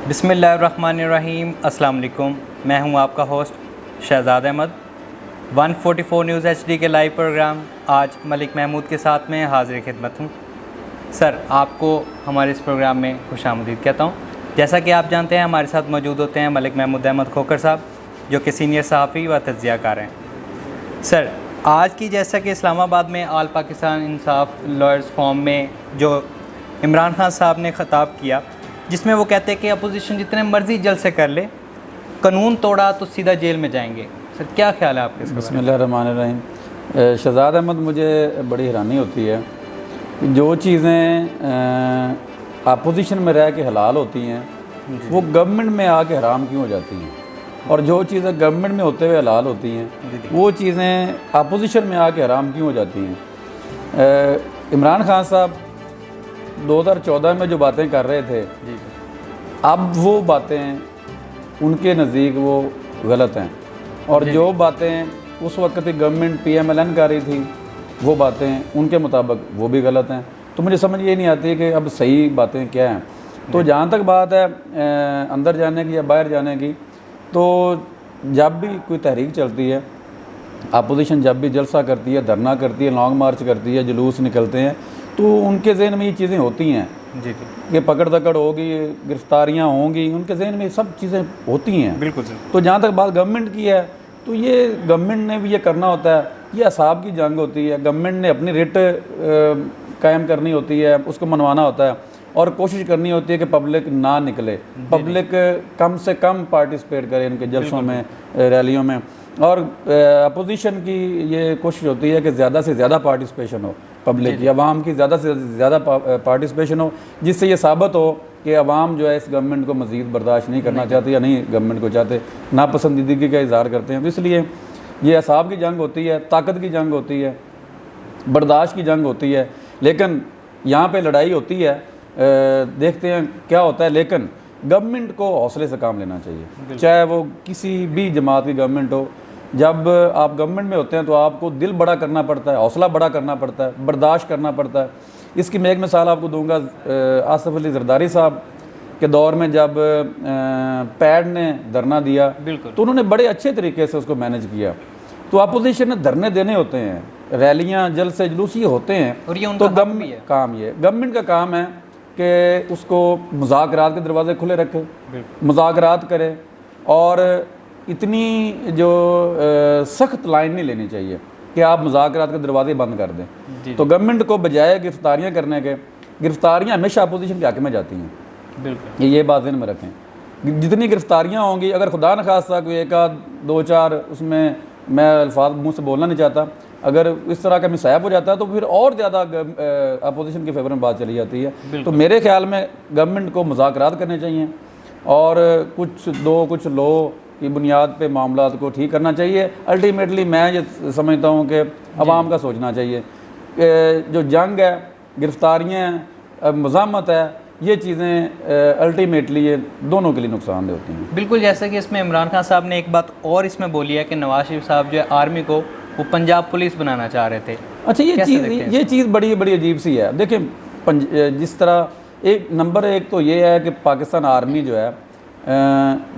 बिस्मिल्लाहिर्रहमानिर्रहीम। अस्सलाम वालेकुम। मैं हूं आपका host Shahzad Ahmed. 144 news HD के लाइव प्रोग्राम आज मलिक महमूद के साथ में हाजिर खिदमत हूं। सर, आपको हमारे इस प्रोग्राम में खुशामदीद कहता हूं। जैसा कि आप जानते हैं, हमारे साथ मौजूद होते हैं मलिक महमूद अहमद खोखर साहब, जो कि सीनियर सहाफ़ी व तज्ज़ियाकार हैं। सर, आज की जैसा कि इस्लामाबाद में आल पाकिस्तान इंसाफ लॉयर्स फॉर्म में जो इमरान खान साहब ने ख़िताब किया, जिसमें वो कहते हैं कि अपोजिशन जितने मर्ज़ी जलसे कर ले, कानून तोड़ा तो सीधा जेल में जाएंगे। सर, क्या ख्याल है आपके? बिस्मिल्लाहिर्रहमानिर्रहीम। शहजाद अहमद, मुझे बड़ी हैरानी होती है कि जो चीज़ें अपोजिशन में रह के हलाल होती हैं वो गवर्नमेंट में आके हराम क्यों हो जाती हैं, और जो चीज़ें गवर्नमेंट में होते हुए हलाल होती हैं वो चीज़ें अपोजिशन में आके हराम क्यों हो जाती हैं। इमरान खान साहब 2014 में जो बातें कर रहे थे, अब वो बातें उनके नज़दीक वो गलत हैं, और जो बातें उस वक्त की गवर्नमेंट PMLN कर रही थी वो बातें उनके मुताबिक वो भी गलत हैं। तो मुझे समझ ये नहीं आती कि अब सही बातें क्या हैं। तो जहाँ तक बात है अंदर जाने की या बाहर जाने की, तो जब भी कोई तहरीक चलती है, अपोजिशन जब भी जलसा करती है, धरना करती है, लॉन्ग मार्च करती है, जुलूस निकलते हैं, तो उनके जहन में ये चीज़ें होती हैं कि पकड़ दकड़ होगी, गिरफ्तारियाँ होंगी, उनके जहन में सब चीज़ें होती हैं। बिल्कुल। तो जहाँ तक बात गवर्नमेंट की है, तो ये गवर्नमेंट ने भी ये करना होता है, ये असाब की जंग होती है। गवर्नमेंट ने अपनी रिट कायम करनी होती है, उसको मनवाना होता है, और कोशिश करनी होती है कि पब्लिक ना निकले, पब्लिक कम से कम पार्टिसिपेट करे इनके जलसों में, रैलियों में। और अपोजिशन की ये कोशिश होती है कि ज़्यादा से ज़्यादा पार्टिसिपेशन हो, पब्लिक की, अवाम की ज़्यादा से ज़्यादा पार्टिसिपेशन हो, जिससे ये साबित हो कि अवाम जो है इस गवर्नमेंट को मज़ीद बर्दाश्त नहीं करना चाहती या नहीं गवर्नमेंट को चाहते, नापसंदीदगी का इज़हार करते हैं। तो इसलिए ये असाब की जंग होती है, ताकत की जंग होती है, बर्दाश्त की जंग होती है। लेकिन यहाँ पे लड़ाई होती है, देखते हैं क्या होता है। लेकिन गवर्नमेंट को हौसले से काम लेना चाहिए, चाहे वो किसी भी जमात की गवर्नमेंट हो। जब आप गवर्नमेंट में होते हैं तो आपको दिल बड़ा करना पड़ता है, हौसला बड़ा करना पड़ता है, बर्दाश्त करना पड़ता है। इसकी मैं एक मिसाल आपको दूंगा। आसिफ अली जरदारी साहब के दौर में जब पैड ने धरना दिया, तो उन्होंने बड़े अच्छे तरीके से उसको मैनेज किया। तो अपोजिशन ने धरने देने होते हैं, रैलियाँ, जलसे जुलूस ये होते हैं, और ये तो गवर्नमेंट का काम है कि उसको मुज़ाकरात के दरवाजे खुले रखे, मुज़ाकरात करे, और इतनी जो सख्त लाइन नहीं लेनी चाहिए कि आप मुज़ाकरात के दरवाजे बंद कर दें। तो गवर्नमेंट को बजाय गिरफ्तारियाँ करने के, गिरफ्तारियाँ हमेशा अपोजिशन के हक़ में जाती हैं, ये बात ध्यान में रखें। जितनी गिरफ्तारियाँ होंगी, अगर खुदा न खास्ता कोई एक आध दो चार, उसमें मैं अल्फाज मुँह से बोलना नहीं चाहता, अगर इस तरह का मिसाइब हो जाता है तो फिर और ज़्यादा अपोजिशन के फेवर में बात चली जाती है। तो मेरे ख्याल में गवर्नमेंट को मुज़ाकरात करने चाहिए, और कुछ लो की बुनियाद पे मामलात को ठीक करना चाहिए। अल्टीमेटली मैं ये समझता हूँ कि अवाम का सोचना चाहिए कि जो जंग है, गिरफ्तारियाँ हैं, मज़ामत है, ये चीज़ें अल्टीमेटली ये दोनों के लिए नुकसानदेह होती हैं। बिल्कुल, जैसा कि इसमें इमरान खान साहब ने एक बात और इसमें बोली है कि नवाज शरीफ साहब जो है आर्मी को वो पंजाब पुलिस बनाना चाह रहे थे। अच्छा, ये चीज़ बड़ी अजीब सी है। देखिए, जिस तरह एक नंबर एक तो ये है कि पाकिस्तान आर्मी जो है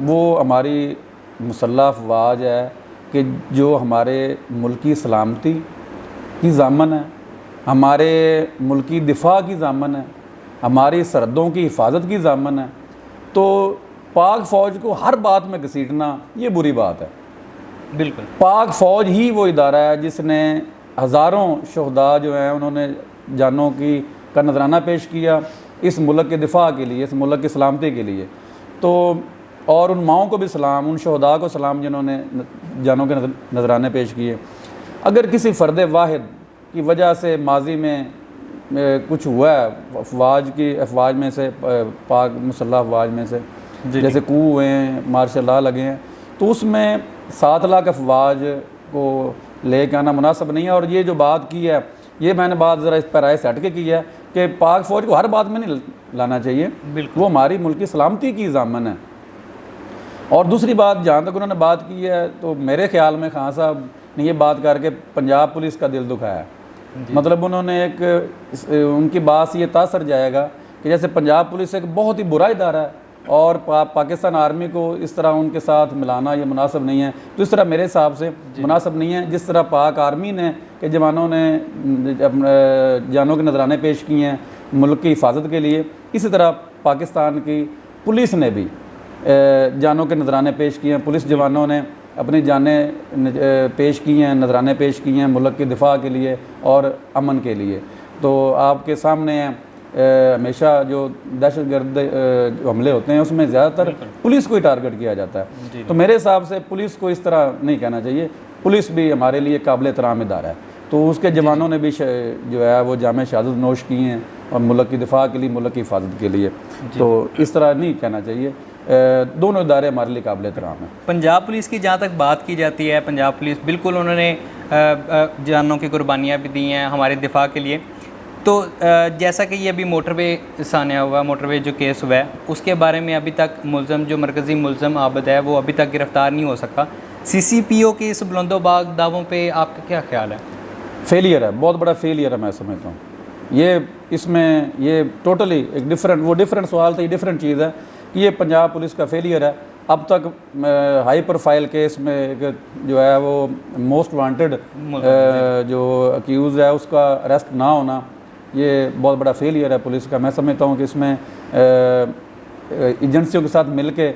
वो हमारी मुसल्लह अफवाज है कि जो हमारे मुल्क की सलामती की ज़ामन है, हमारे मुल्क की दिफा की ज़ामन है, हमारी सरहदों की हिफाजत की ज़ामन है। तो पाक फ़ौज को हर बात में घसीटना ये बुरी बात है। बिल्कुल, पाक फ़ौज ही वो इदारा है जिसने हज़ारों शहदा जो हैं उन्होंने जानों का नजराना पेश किया इस मुल्क के दिफा के लिए, इस मुल्क की सलामती के लिए। तो और उन माओं को भी सलाम, उन शहदा को सलाम जिन्होंने जानों के नजराने पेश किए। अगर किसी फ़र्द वाहिद की वजह से माजी में कुछ हुआ है, अफवाज में से, पाक मुसल्लह अफवाज में से, जैसे कू हुए हैं, मार्शल लॉ लगे हैं, तो उसमें 7 लाख अफवाज को लेकर आना मुनासिब नहीं है। और ये जो बात की है, ये मैंने बात ज़रा इस पैराए से हट के की है कि पाक फ़ौज को हर बात में नहीं लाना चाहिए, वो हमारी मुल्क की सलामती की ज़ामन है। और दूसरी बात, जहाँ तक उन्होंने बात की है, तो मेरे ख्याल में खान साहब ने ये बात करके पंजाब पुलिस का दिल दुखाया। मतलब उन्होंने उनकी बात से ये तासर जाएगा कि जैसे पंजाब पुलिस एक बहुत ही बुरा इदारा है, और पाकिस्तान आर्मी को इस तरह उनके साथ मिलाना ये मुनासिब नहीं है। तो इस तरह मेरे हिसाब से मुनासिब नहीं है। जिस तरह पाक आर्मी ने के जवानों ने जानों के नजराने पेश किए हैं मुल्क की हिफाजत के लिए, इसी तरह पाकिस्तान की पुलिस ने भी जानों के नजराने पेश किए हैं। पुलिस जवानों ने अपनी जानें पेश की हैं, नजराने पेश किए हैं मुल्क के दिफा के लिए और अमन के लिए। तो आपके सामने हमेशा जो दहशतगर्द हमले होते हैं उसमें ज़्यादातर पुलिस को ही टारगेट किया जाता है। तो मेरे हिसाब से पुलिस को इस तरह नहीं कहना चाहिए। पुलिस भी हमारे लिए काबिल एहतराम इदारा है, तो उसके जवानों ने भी जो है वो जामे शहादत नोश की हैं और मुल्क की दिफा के लिए, मुल्क की हिफाजत के लिए। तो इस तरह नहीं कहना चाहिए। दोनों इदारे हमारे लिए काबिल एहतराम है। पंजाब पुलिस की जहाँ तक बात की जाती है, पंजाब पुलिस बिल्कुल उन्होंने जानों की कुर्बानियाँ भी दी हैं हमारे दिफा के लिए। तो जैसा कि ये अभी मोटरवे सान्या हुआ, मोटरवे जो केस हुआ है, उसके बारे में अभी तक मुलज़म जो मरकज़ी मुलज़म आबद है वो अभी तक गिरफ़्तार नहीं हो सका। CCPO के इस बुलंदोबाग दावों पे आपका क्या ख्याल है? फेलियर है, बहुत बड़ा फेलियर है मैं समझता हूँ। ये इसमें ये टोटली एक डिफरेंट सवाल था, ये डिफरेंट चीज़ है कि ये पंजाब पुलिस का फेलियर है। अब तक हाई प्रोफाइल केस में एक जो है वो मोस्ट वांटेड जो अक्यूज़ है उसका अरेस्ट ना होना, ये बहुत बड़ा फेलियर है पुलिस का। मैं समझता हूँ कि इसमें एजेंसियों के साथ मिल के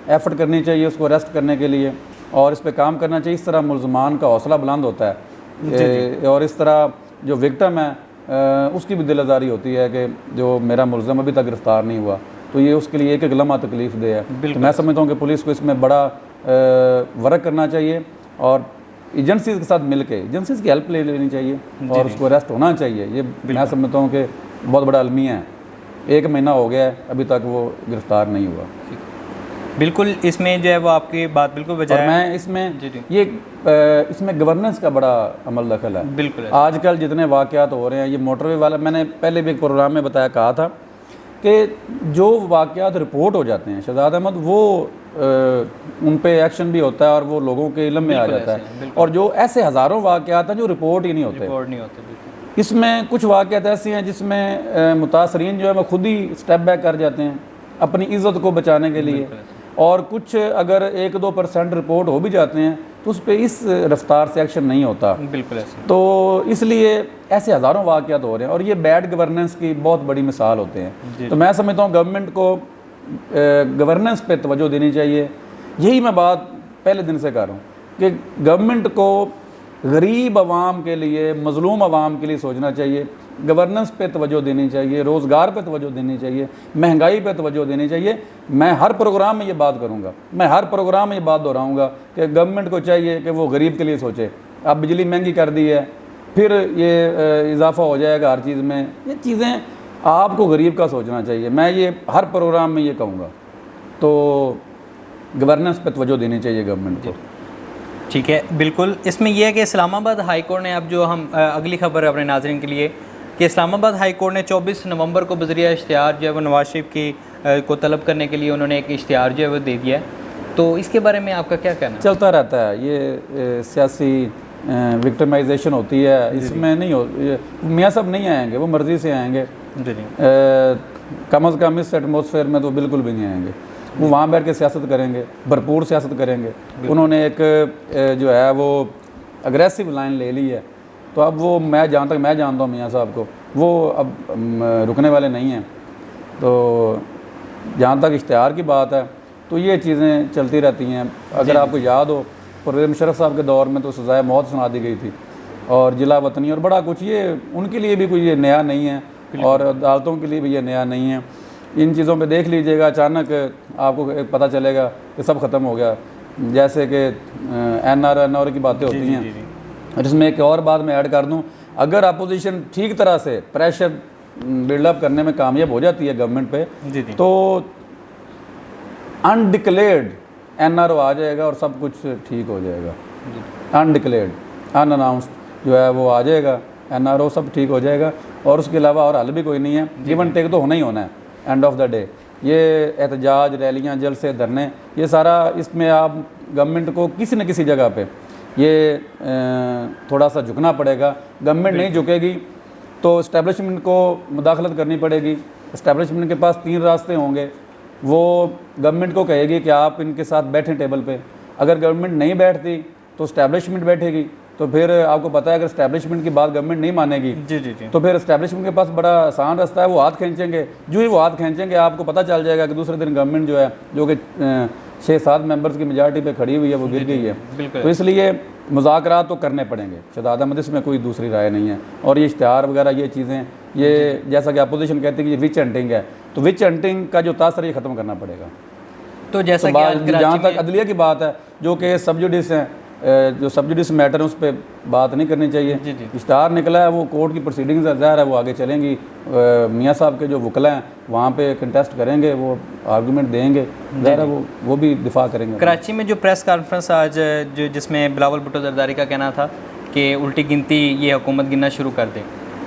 एफर्ट करनी चाहिए उसको अरेस्ट करने के लिए, और इस पर काम करना चाहिए। इस तरह मुलजमान का हौसला बुलंद होता है और इस तरह जो विक्टिम है उसकी भी दिल आज़ारी होती है कि जो मेरा मुलज़म अभी तक गिरफ़्तार नहीं हुआ, तो ये उसके लिए एक लम्हा तकलीफ़ दे है। तो मैं समझता हूँ कि पुलिस को इसमें बड़ा वर्क करना चाहिए और एजेंसीज़ के साथ मिलके एजेंसीज़ की हेल्प ले लेनी चाहिए और उसको अरेस्ट होना चाहिए। ये मैं समझता हूँ कि बहुत बड़ा अलमिया है। 1 महीना हो गया है अभी तक वो गिरफ़्तार नहीं हुआ। बिल्कुल, इसमें जो है वो आपकी बात बिल्कुल बजाय। और मैं इसमें ये इसमें गवर्नेंस का बड़ा अमल दखल है। बिल्कुल आजकल जितने वाक़यात हो रहे हैं, ये मोटरवे वाला मैंने पहले भी एक प्रोग्राम में कहा था कि जो वाक़यात रिपोर्ट हो जाते हैं शहजाद अहमद, वो उन पे एक्शन भी होता है और वो लोगों के इल्म में आ जाता है। और जो ऐसे हज़ारों वाक़यात हैं जो रिपोर्ट ही नहीं होते। इसमें कुछ वाक़यात ऐसे हैं जिसमें मुतासरीन जो है वो खुद ही स्टेप बैक कर जाते हैं अपनी इज़्ज़त को बचाने के लिए, और कुछ अगर 1-2% रिपोर्ट हो भी जाते हैं तो उस पर इस रफ्तार से एक्शन नहीं होता। बिल्कुल ऐसे। तो इसलिए ऐसे हज़ारों वाक़यात हो रहे हैं और ये बैड गवर्नेंस की बहुत बड़ी मिसाल होते हैं। तो मैं समझता हूँ गवर्नमेंट को गवर्नेंस पे तवज्जो देनी चाहिए। यही मैं बात पहले दिन से कर रहा हूँ कि गवर्नमेंट को गरीब आवाम के लिए, मज़लूम आवाम के लिए सोचना चाहिए। गवर्नेंस पे तवज्जो देनी चाहिए, रोज़गार पे तवज्जो देनी चाहिए, महंगाई पे तवज्जो देनी चाहिए। मैं हर प्रोग्राम में ये बात करूँगा, मैं हर प्रोग्राम में ये बात दोहराऊँगा कि गवर्नमेंट को चाहिए कि वो गरीब के लिए सोचे। अब बिजली महंगी कर दी है, फिर ये इजाफा हो जाएगा हर चीज़ में। ये चीज़ें आपको गरीब का सोचना चाहिए। मैं ये हर प्रोग्राम में ये कहूँगा। तो गवर्नेंस पे तवज्जो देनी चाहिए गवर्नमेंट को। ठीक है, बिल्कुल। इसमें यह है कि इस्लामाबाद हाई कोर्ट ने, अब जो हम अगली खबर अपने नाज़रीन के लिए, कि इस्लामाबाद हाई कोर्ट ने 24 नवंबर को बज़रिया इश्तिहार जो है वो नवाज शरीफ की को तलब करने के लिए उन्होंने एक इश्तिहार जो है वो दे दिया है। तो इसके बारे में आपका क्या कहना है? चलता रहता है ये सियासी विक्टिमाइजेशन होती है, इसमें नहीं हो। मियाँ साहब नहीं आएंगे, वो मर्ज़ी से आएंगे। कम अज़ कम इस एटमॉस्फेयर में तो बिल्कुल भी नहीं आएंगे। वो वहाँ बैठ के सियासत करेंगे, भरपूर सियासत करेंगे। उन्होंने एक जो है वो अग्रेसिव लाइन ले ली है। तो अब वो मैं जानता हूँ मियाँ साहब को, वो अब रुकने वाले नहीं हैं। तो जहाँ तक इश्तिहार की बात है तो ये चीज़ें चलती रहती हैं। अगर आपको याद हो, परवेज़ मुशर्रफ साहब के दौर में तो सज़ाए मौत सुना दी गई थी और जिला वतनी और बड़ा कुछ। ये उनके लिए भी कोई ये नया नहीं है और अदालतों के लिए भी ये नया नहीं है। इन चीज़ों पे देख लीजिएगा, अचानक आपको पता चलेगा कि सब ख़त्म हो गया। जैसे कि NR की बातें होती हैं। जिसमें एक और बात मैं ऐड कर दूं, अगर अपोजिशन ठीक तरह से प्रेशर बिल्डअप करने में कामयाब हो जाती है गवर्नमेंट पे, तो अनडिक्लेयर्ड NRO आ जाएगा और सब कुछ ठीक हो जाएगा। अनडिक्लेयर्ड, अनअनाउंस्ड जो है वो आ जाएगा NRO, सब ठीक हो जाएगा। और उसके अलावा और हल भी कोई नहीं है। गिवन टेक तो होना ही होना है एंड ऑफ द डे। ये एहतजाज, रैलियाँ, जलसे, धरने, ये सारा, इसमें आप गवर्नमेंट को किसी न किसी जगह पे ये थोड़ा सा झुकना पड़ेगा। गवर्नमेंट नहीं झुकेगी तो इस्टेब्लिशमेंट को मुदाखलत करनी पड़ेगी। इस्टेब्लिशमेंट के पास 3 रास्ते होंगे वो गवर्नमेंट को कहेगी कि आप इनके साथ बैठें टेबल पे। अगर गवर्नमेंट नहीं बैठती तो इस्टेब्लिशमेंट बैठेगी। तो फिर आपको पता है अगर इस्टेब्लिशमेंट की बात गवर्नमेंट नहीं मानेगी जी जी जी। तो फिर इस्टेब्लिशमेंट के पास बड़ा आसान रास्ता है, वो हाथ खींचेंगे। जो ही वो हाथ खींचेंगे आपको पता चल जाएगा कि दूसरे दिन गवर्नमेंट जो है, जो कि 6-7 मेंबर्स की मेजॉरिटी पे खड़ी हुई है, वो गिर गई है। तो इसलिए मुज़ाकरात तो करने पड़ेंगे शहजाद अहमद, इसमें कोई दूसरी राय नहीं है। और ये इश्तिहार वगैरह ये चीज़ें, ये जैसा कि अपोजिशन कहती है कि ये विच हंटिंग है, तो विच हंटिंग का जो तासर ये ख़त्म करना पड़ेगा। तो जैसा कि जहाँ तक अदलिया की बात है, जो कि सब्जुडिस हैं, जो सब्जुडिस मैटर है, उस पर बात नहीं करनी चाहिए। इश्तिहार निकला है, वो कोर्ट की प्रोसीडिंग्स ज़ाहिर है वो आगे चलेंगी। मियाँ साहब के जो वकला हैं वहाँ पे कंटेस्ट करेंगे, वो आर्गूमेंट देंगे, ज़ाहिर है वो भी दिफा करेंगे। कराची में जो प्रेस कॉन्फ्रेंस आज जो जिसमें बिलावल भुट्टो जरदारी का कहना था कि उल्टी गिनती ये हुकूमत गिनना शुरू कर दे,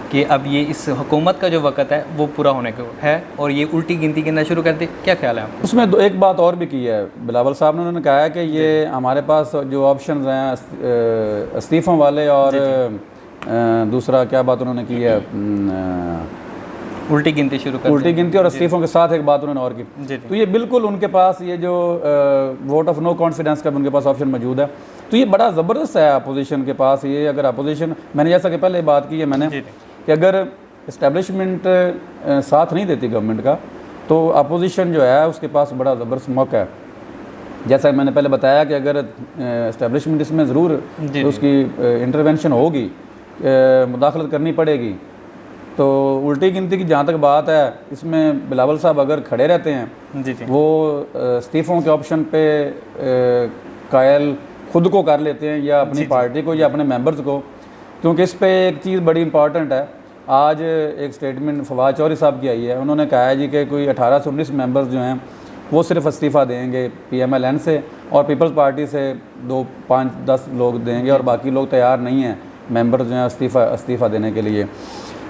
कि अब ये इस हुकूमत का जो वक़्त है वो पूरा होने को है और ये उल्टी गिनती गिनना शुरू कर दे, क्या ख्याल है आपको? उसमें एक बात और भी की है बिलावल साहब ने, उन्होंने कहा है कि ये हमारे पास जो ऑप्शंस हैं इस्तीफ़ों वाले और दूसरा क्या बात उन्होंने की है, उल्टी गिनती शुरू कर, उल्टी गिनती और इस्तीफ़ों के साथ एक बात उन्होंने और की। तो ये बिल्कुल उनके पास ये जो वोट ऑफ नो कॉन्फिडेंस का उनके पास ऑप्शन मौजूद है। तो ये बड़ा ज़बरदस्त है अपोजिशन के पास। ये अगर अपोजिशन, मैंने जैसा कि पहले बात की है मैंने कि अगर इस्टेब्लिशमेंट साथ नहीं देती गवर्नमेंट का, तो अपोजिशन जो है उसके पास बड़ा ज़बरदस्त मौका है। जैसा मैंने पहले बताया कि अगर इस्टेब्लिशमेंट इसमें ज़रूर उसकी इंटरवेंशन होगी, मुदाखलत करनी पड़ेगी। तो उल्टी गिनती की जहाँ तक बात है, इसमें बिलावल साहब अगर खड़े रहते हैं, वो इस्तीफ़ों के ऑप्शन पे कायल खुद को कर लेते हैं या अपनी पार्टी को या अपने मेंबर्स को, क्योंकि इस पे एक चीज़ बड़ी इंपॉर्टेंट है। आज एक स्टेटमेंट फवाद चौधरी साहब की आई है, उन्होंने कहा है जी कि कोई 18 से 19 मेंबर्स जो हैं वो सिर्फ इस्तीफ़ा देंगे PMLN से, और पीपल्स पार्टी से 2, 5, 10 लोग देंगे और बाकी लोग तैयार नहीं हैं मेंबर्स जो हैं इस्तीफ़ा देने के लिए।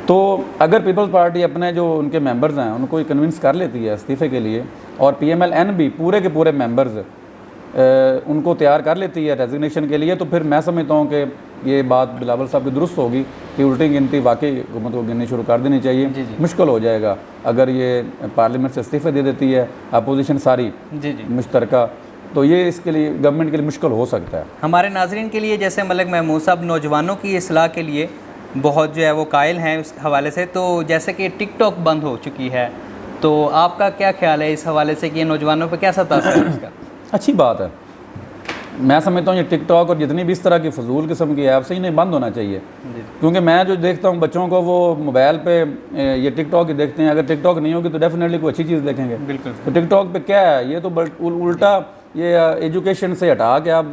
तो अगर पीपल्स पार्टी अपने जो उनके मेंबर्स हैं उनको कन्विंस कर लेती है इस्तीफ़े के लिए, और PMLN भी पूरे के पूरे मेंबर्स उनको तैयार कर लेती है रेजिग्नेशन के लिए, तो फिर मैं समझता हूँ कि ये बात बिलावल साहब की दुरुस्त होगी कि उल्टी गिनती वाकई हुकूमत को गिननी शुरू कर देनी चाहिए। मुश्किल हो जाएगा अगर ये पार्लियामेंट से इस्तीफ़े दे देती है अपोजिशन सारी मुश्तरका, तो ये इसके लिए गवर्नमेंट के लिए मुश्किल हो सकता है। हमारे नाजरीन के लिए, जैसे मलिक महमूद साहब नौजवानों की इस्लाह के लिए बहुत जो है वो कायल हैं उस हवाले से, तो जैसे कि टिकटॉक बंद हो चुकी है, तो आपका क्या ख्याल है इस हवाले से कि नौजवानों पर कैसा तासर है इसका? अच्छी बात है। मैं समझता हूँ ये टिकटॉक और जितनी भी इस तरह की फजूल किस्म की ऐप्स हैं इन्हें बंद होना चाहिए, क्योंकि मैं जो देखता हूँ बच्चों को वो मोबाइल पे ये टिकटॉक ही देखते हैं। अगर टिकटॉक नहीं होगी तो डेफिनेटली कोई अच्छी चीज़ देखेंगे। बिल्कुल। तो टिकटॉक पे क्या है, ये तो उल्टा ये एजुकेशन से हटा के आप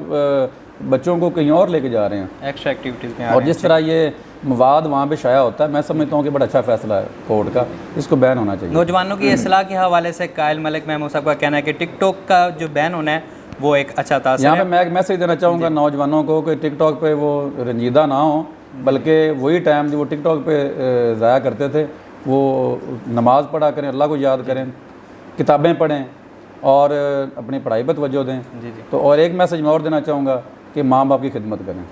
बच्चों को कहीं और लेके जा रहे हैं, एक्स्ट्रा एक्टिविटीज़ में। और जिस तरह ये मवाद वहाँ पे शाया होता है, मैं समझता हूँ कि बड़ा अच्छा फैसला है कोर्ट का, इसको बैन होना चाहिए। नौजवानों की इस्लाह के हवाले से कायल मलिक महमूद साहब का कहना है कि टिकटॉक का जो बैन होना है वो एक अच्छा तासर है। यहाँ पे मैं एक मैसेज देना चाहूँगा नौजवानों को कि टिकटॉक पे वो रंजीदा ना हो, बल्कि वही टाइम जो वो टिकटॉक पे ज़ाया करते थे वो नमाज़ पढ़ा करें, अल्लाह को याद करें, किताबें पढ़ें और अपनी पढ़ाई पर तवज्जो दें। तो और एक मैसेज मैं और देना चाहूँगा कि माँ बाप की खिदमत करें।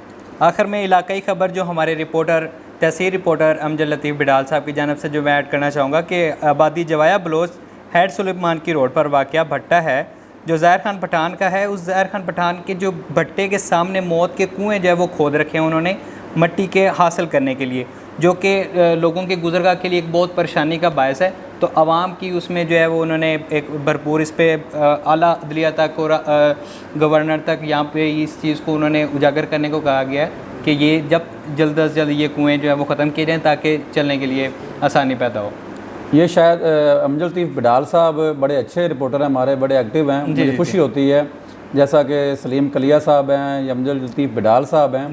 आखिर में इलाकाई ख़बर जो हमारे रिपोर्टर तहसीर रिपोर्टर अमजद लतीफ़ बिडाल साहब की जानब से जो मैं ऐड करना चाहूँगा कि आबादी जवाया बलोच हैड सुलेमान की रोड पर वाक़या भट्टा है जो ज़ाहिर खान पठान का है। उस ज़ाहिर खान पठान के जो भट्टे के सामने मौत के कुएँ जो है वो खोद रखे हैं उन्होंने मट्टी के हासिल करने के लिए, जो कि लोगों के गुज़रगाह के लिए एक बहुत परेशानी का बायस है। तो आवाम की उसमें जो है वो उन्होंने एक भरपूर इस पर आला अदलिया तक और गवर्नर तक यहाँ पे इस चीज़ को उन्होंने उजागर करने को कहा गया है कि ये जब जल्द अज जल्द ये कुएँ जो है वो ख़त्म किए जाएँ ताकि चलने के लिए आसानी पैदा हो। ये शायद अमजद लतीफ़ बिडाल साहब बड़े अच्छे रिपोर्टर हैं हमारे, बड़े एक्टिव हैं, मुझे खुशी होती है। जैसा कि सलीम कलिया साहब हैं या अमजद लतीफ़ बिडाल साहब हैं।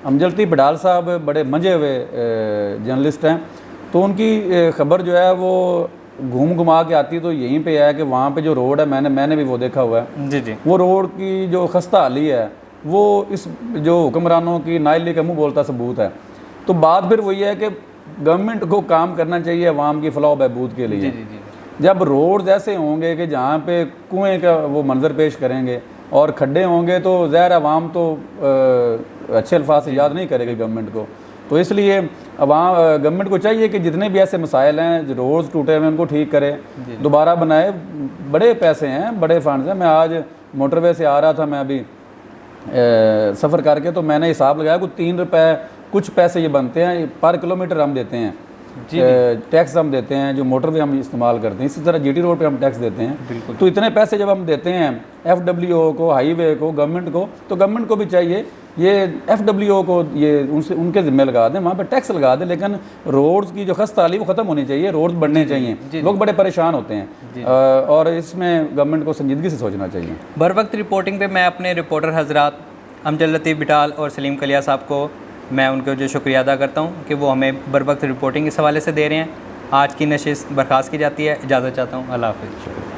अमजद लतीफ़ बिडाल साहब बड़े मंजे हुए जर्नलिस्ट हैं, तो उनकी ख़बर जो है वो घूम घुमा के आती तो यहीं पे है कि वहाँ पे जो रोड है मैंने भी वो देखा हुआ है। वो रोड की जो खस्ता हाली है वो इस जो हुक्मरानों की नाइली का मुँह बोलता सबूत है। तो बात फिर वही है कि गवर्नमेंट को काम करना चाहिए अवाम की फलाह बहबूद के लिए। जब रोड ऐसे होंगे कि जहाँ पे कुएँ का वो मंजर पेश करेंगे और खड्डे होंगे तो ज़ाहिर अवाम तो अच्छे अल्फाज से याद नहीं करेगी गवर्नमेंट को। तो इसलिए वहाँ गवर्नमेंट को चाहिए कि जितने भी ऐसे मसाइल हैं, जो रोड्स टूटे हुए हैं उनको ठीक करे, दोबारा बनाए। बड़े पैसे हैं, बड़े फंड्स हैं। मैं आज मोटरवे से आ रहा था, मैं अभी सफ़र करके, तो मैंने हिसाब लगाया कुछ 3 रुपये कुछ पैसे ये बनते हैं पर किलोमीटर हम देते हैं, टैक्स हम देते हैं जो मोटरवे हम इस्तेमाल करते हैं। इसी तरह जीटी रोड पे हम टैक्स देते हैं। तो इतने पैसे जब हम देते हैं FWO को, हाईवे को, गवर्नमेंट को, तो गवर्नमेंट को भी चाहिए ये FWO को ये उनके ज़िम्मे लगा दें, वहाँ पे टैक्स लगा दें, लेकिन रोड्स की जो खस्ताहाली वो ख़त्म होनी चाहिए, रोड्स बढ़ने चाहिए। लोग बड़े परेशान होते हैं और इसमें गवर्नमेंट को संजीदगी से सोचना चाहिए। बर वक्त रिपोर्टिंग पे मैं अपने रिपोर्टर हजरात अमजद लतीफ़ बिटाल और सलीम कलिया साहब को मैं उनका जो शुक्रिया अदा करता हूँ कि वो हमें बर वक्त रिपोर्टिंग इस हवाले से दे रहे हैं। आज की नशिस्त बर्खास्त की जाती है। इजाज़त चाहता हूँ। अल्लाह हाफ़िज़।